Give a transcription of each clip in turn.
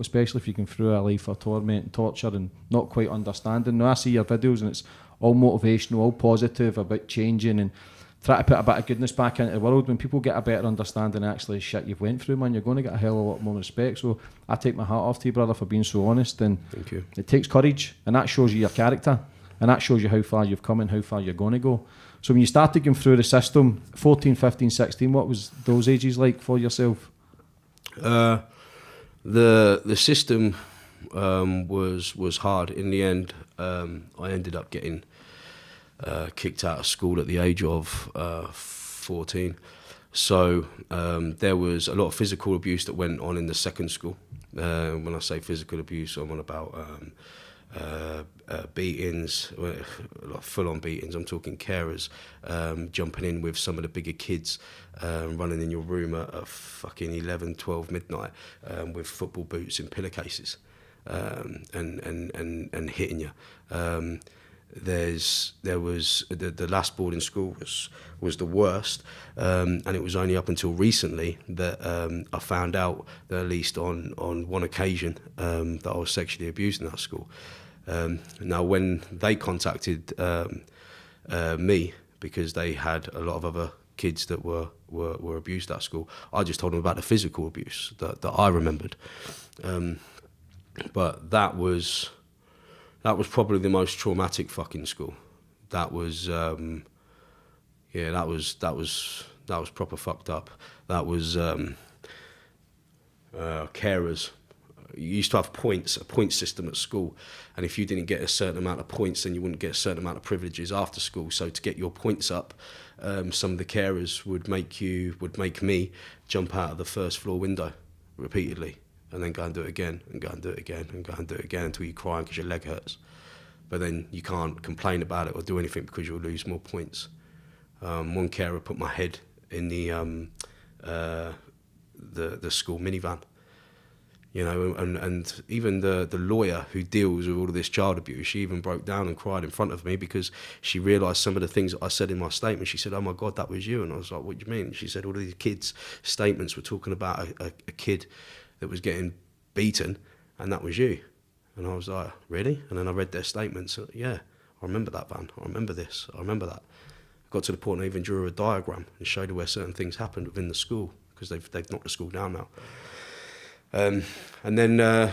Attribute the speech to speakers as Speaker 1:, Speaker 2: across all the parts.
Speaker 1: especially if you can through a life of torment and torture and not quite understanding. Now I see your videos and it's all motivational, all positive about changing and try to put a bit of goodness back into the world. When people get a better understanding of actually shit you've went through, man, you're going to get a hell of a lot more respect. So I take my hat off to you, brother, for being so honest. And
Speaker 2: thank you.
Speaker 1: It takes courage, and that shows you your character, and that shows you how far you've come and how far you're going to go. So when you started going through the system, 14, 15, 16, what was those ages like for yourself?
Speaker 2: The system was hard. In the end, I ended up getting kicked out of school at the age of 14. So there was a lot of physical abuse that went on in the second school. When I say physical abuse, I'm on about beatings, full-on beatings. I'm talking carers jumping in with some of the bigger kids, running in your room at fucking 11, 12 midnight with football boots and pillowcases, and hitting you. There was the last boarding school was the worst, and it was only up until recently that I found out that at least on one occasion that I was sexually abused in that school. Now, when they contacted me, because they had a lot of other kids that were abused at school, I just told them about the physical abuse that I remembered. But that was probably the most traumatic fucking school. That was proper fucked up. That was carers. You used to have points, a point system at school, and if you didn't get a certain amount of points, then you wouldn't get a certain amount of privileges after school. So to get your points up, some of the carers would make me jump out of the first floor window repeatedly, and then go and do it again, and go and do it again, and go and do it again until you're crying because your leg hurts. But then you can't complain about it or do anything because you'll lose more points. One carer put my head in the school minivan. You know, and even the lawyer who deals with all of this child abuse, she even broke down and cried in front of me because she realised some of the things that I said in my statement. She said, "Oh my God, that was you." And I was like, "What do you mean?" And she said, all of these kids' statements were talking about a kid that was getting beaten, and that was you. And I was like, "Really?" And then I read their statements. Yeah, I remember that, Van. I remember this. I remember that. I got to the point I even drew a diagram and showed her where certain things happened within the school because they've knocked the school down now. And then I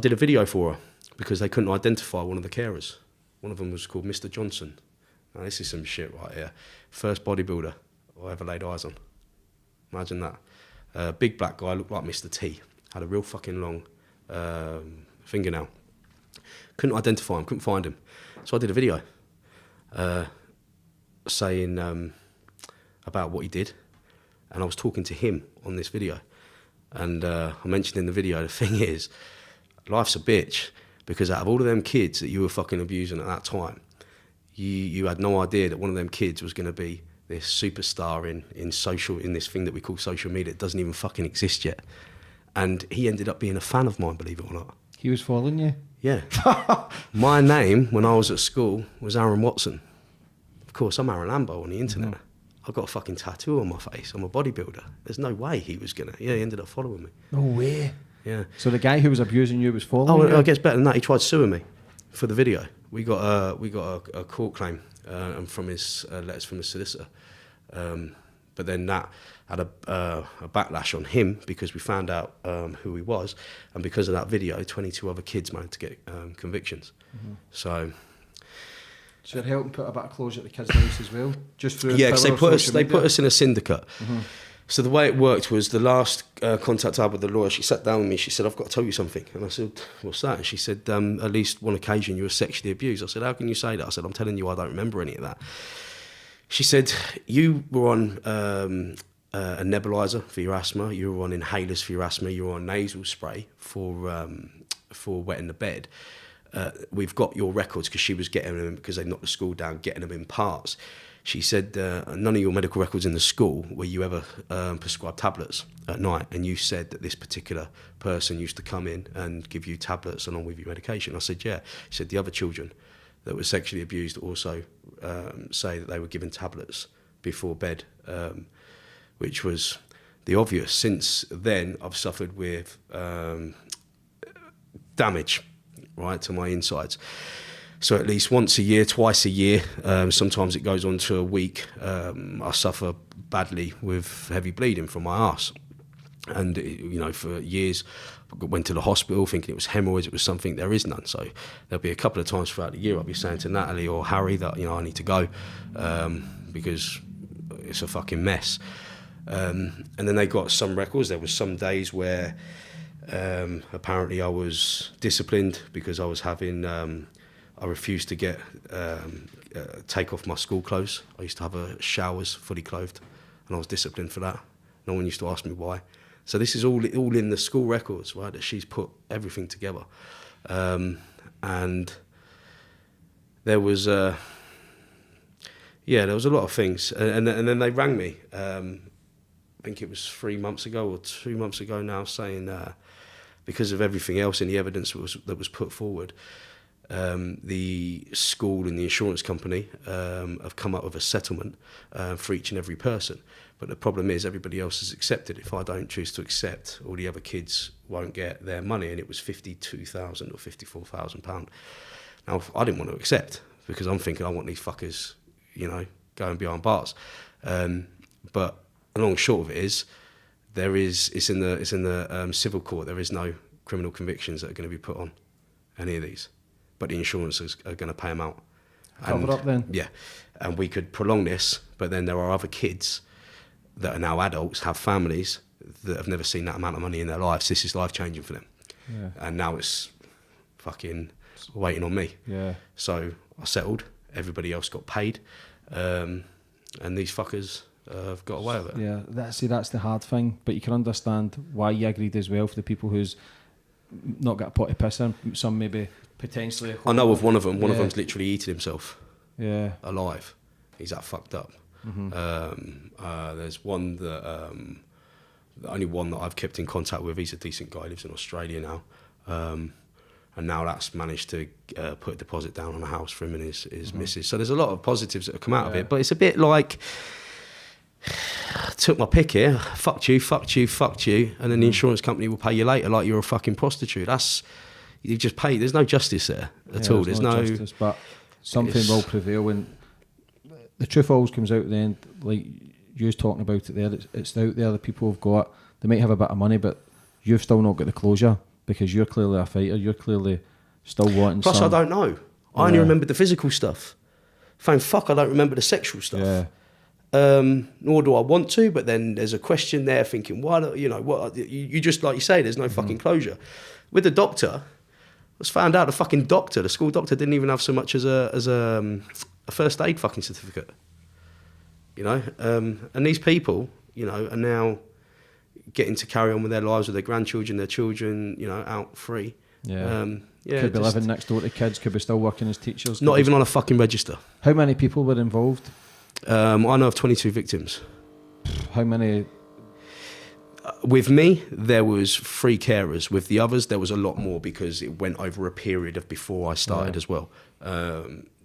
Speaker 2: did a video for her because they couldn't identify one of the carers. One of them was called Mr. Johnson. Now this is some shit right here. First bodybuilder I ever laid eyes on. Imagine that. Big black guy, looked like Mr. T. Had a real fucking long fingernail. Couldn't identify him, couldn't find him. So I did a video saying about what he did. And I was talking to him on this video. And I mentioned in the video, the thing is, life's a bitch, because out of all of them kids that you were fucking abusing at that time, you had no idea that one of them kids was going to be this superstar in this thing that we call social media. It doesn't even fucking exist yet. And he ended up being a fan of mine, believe it or not.
Speaker 1: He was following you?
Speaker 2: Yeah. My name, when I was at school, was Aaron Watson. Of course, I'm Aaron Lambo on the internet. Mm-hmm. I've got a fucking tattoo on my face. I'm a bodybuilder. There's no way he was going to... Yeah, he ended up following me.
Speaker 1: No way.
Speaker 2: Yeah.
Speaker 1: So the guy who was abusing you was following you?
Speaker 2: Oh, it gets better than that. He tried suing me for the video. We got a court claim from his letters from his solicitor. But then that had a backlash on him because we found out who he was. And because of that video, 22 other kids managed to get convictions. Mm-hmm. So
Speaker 1: you're helping put a bit of closure at the kids' lives as well? Just through
Speaker 2: because they put us in a syndicate. Mm-hmm. So the way it worked was the last contact I had with the lawyer, she sat down with me, she said, "I've got to tell you something." And I said, "What's that?" And she said, "At least one occasion you were sexually abused." I said, "How can you say that?" I said, "I'm telling you, I don't remember any of that." She said, "You were on a nebulizer for your asthma, you were on inhalers for your asthma, you were on nasal spray for wetting the bed. We've got your records," because she was getting them, because they knocked the school down, getting them in parts. She said, "None of your medical records in the school were you ever prescribed tablets at night, and you said that this particular person used to come in and give you tablets along with your medication." I said, "Yeah." She said, "The other children that were sexually abused also say that they were given tablets before bed," which was the obvious. Since then, I've suffered with damage, right, to my insides. So at least once a year, twice a year, sometimes it goes on to a week, I suffer badly with heavy bleeding from my arse. And, for years, I went to the hospital thinking it was hemorrhoids, it was something. There is none. So there'll be a couple of times throughout the year I'll be saying to Natalie or Harry that, I need to go because it's a fucking mess. And then they got some records. There was some days where apparently I was disciplined because I was having... I refused to take off my school clothes. I used to have showers fully clothed, and I was disciplined for that. No one used to ask me why. So this is all in the school records, right? That she's put everything together, and there was there was a lot of things, and then they rang me. I think it was 3 months ago or 2 months ago now, saying because of everything else and the evidence that was put forward. The school and the insurance company have come up with a settlement for each and every person. But the problem is everybody else has accepted. If I don't choose to accept, all the other kids won't get their money. And it was £52,000 or £54,000. Now, I didn't want to accept because I'm thinking I want these fuckers, going behind bars. But the long and short of it is, it's in the civil court. There is no criminal convictions that are going to be put on any of these. But the insurances are going to pay them out.
Speaker 1: Cover up then?
Speaker 2: Yeah. And we could prolong this, but then there are other kids that are now adults, have families, that have never seen that amount of money in their lives. This is life-changing for them. Yeah. And now it's fucking waiting on me.
Speaker 1: Yeah.
Speaker 2: So I settled. Everybody else got paid. And these fuckers have got away with it.
Speaker 1: Yeah, that's the hard thing. But you can understand why you agreed as well for the people who's not got a pot to piss in. Some maybe... potentially.
Speaker 2: I know of one of them. One of them's literally eating himself.
Speaker 1: Yeah.
Speaker 2: Alive. He's that fucked up. Mm-hmm. There's one that the only one that I've kept in contact with. He's a decent guy. He lives in Australia now, and now that's managed to put a deposit down on a house for him and his missus. So there's a lot of positives that have come out of it. But it's a bit like, took my pick here. Fucked you, and then the insurance company will pay you later like you're a fucking prostitute. That's... You just pay. There's no justice there at all. There's no
Speaker 1: justice, but something will prevail. And the truth always comes out at the end. Like you was talking about it there. It's out there. The people have got. They might have a bit of money, but you've still not got the closure because you're clearly a fighter. You're clearly still wanting.
Speaker 2: Plus, I don't know. I only remember the physical stuff. Thank fuck, I don't remember the sexual stuff. Yeah. Nor do I want to. But then there's a question there, thinking, why? What? You just like you say. There's no fucking closure. With the doctor. I was found out the fucking doctor, the school doctor, didn't even have so much as a first aid fucking certificate. And these people, are now getting to carry on with their lives with their grandchildren, their children, out free.
Speaker 1: Yeah. Could be living next door to kids, could be still working as teachers.
Speaker 2: Not even on a fucking register.
Speaker 1: How many people were involved?
Speaker 2: I know of 22 victims.
Speaker 1: How many?
Speaker 2: With me, there was 3 carers. With the others, there was a lot more because it went over a period of before I started as well.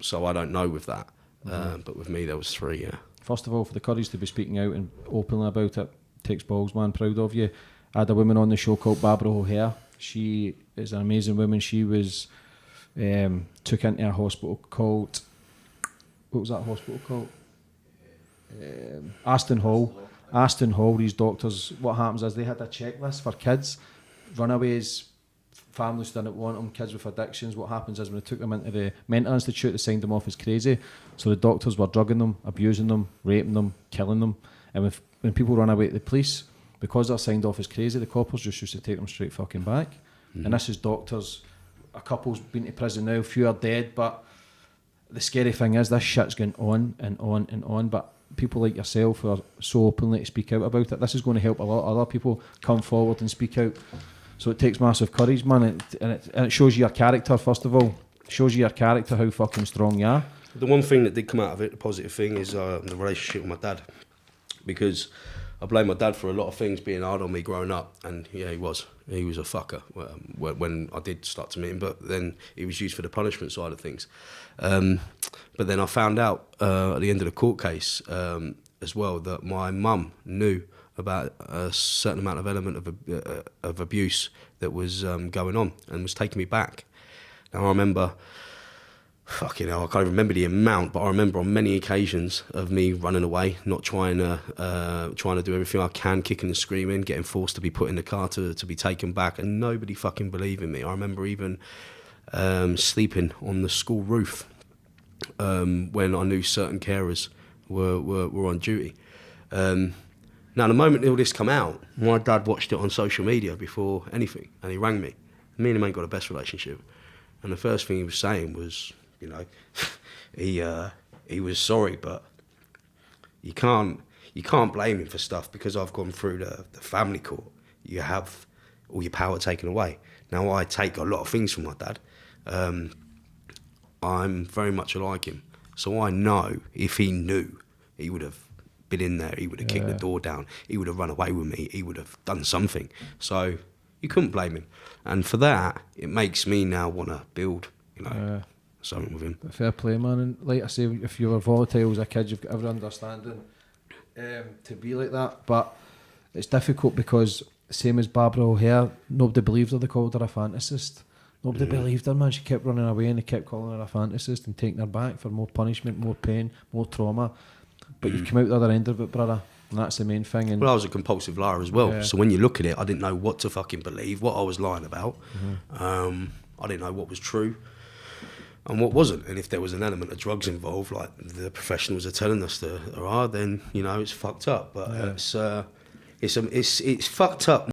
Speaker 2: So I don't know with that. But with me, there was 3, yeah.
Speaker 1: First of all, for the courage to be speaking out and openly about it, takes balls, man. Proud of you. I had a woman on the show called Barbara O'Hare. She is an amazing woman. She was took into a hospital called... What was that hospital called? Aston Hall. Aston Hall, these doctors, what happens is they had a checklist for kids, runaways, families didn't want them, kids with addictions. What happens is when they took them into the mental institute, they signed them off as crazy. So the doctors were drugging them, abusing them, raping them, killing them. And when people run away to the police, because they're signed off as crazy, the coppers just used to take them straight fucking back. Mm-hmm. And this is doctors, a couple's been to prison now, a few are dead, but the scary thing is this shit's going on and on and on, but people like yourself who are so openly to speak out about it, this is going to help a lot of other people come forward and speak out. So it takes massive courage, man, and it shows you your character, first of all. It shows you your character, how fucking strong you are.
Speaker 2: The one thing that did come out of it, the positive thing, is the relationship with my dad. Because I blame my dad for a lot of things being hard on me growing up, and yeah, he was a fucker when I did start to meet him, but then he was used for the punishment side of things. But then I found out at the end of the court case as well that my mum knew about a certain amount of element of abuse that was going on, and was taking me back. Now I remember, fucking hell, I can't even remember the amount, but I remember on many occasions of me running away, not trying to do everything I can, kicking and screaming, getting forced to be put in the car to be taken back, and nobody fucking believing me. I remember even sleeping on the school roof when I knew certain carers were on duty. Now, the moment all this come out, my dad watched it on social media before anything, and he rang me. Me and him ain't got the best relationship. And the first thing he was saying was, you know, he was sorry, but you can't blame him for stuff because I've gone through the family court. You have all your power taken away. Now, I take a lot of things from my dad. I'm very much like him. So I know if he knew, he would have been in there, he would have kicked the door down, he would have run away with me, he would have done something. So you couldn't blame him. And for that, it makes me now want to build, you know, something with him.
Speaker 1: Fair play, man. And like I say, if you were volatile as a kid, you've got every understanding to be like that. But it's difficult because, same as Barbara O'Hare, nobody believed her. They called her a fantasist. Nobody believed her, man. She kept running away and they kept calling her a fantasist and taking her back for more punishment, more pain, more trauma. But you've come out the other end of it, brother. And that's the main thing. And
Speaker 2: well, I was a compulsive liar as well. So when you look at it, I didn't know what to fucking believe, what I was lying about. I didn't know what was true and what wasn't. And if there was an element of drugs involved, like the professionals are telling us there are, then, you know, it's fucked up. But it's fucked up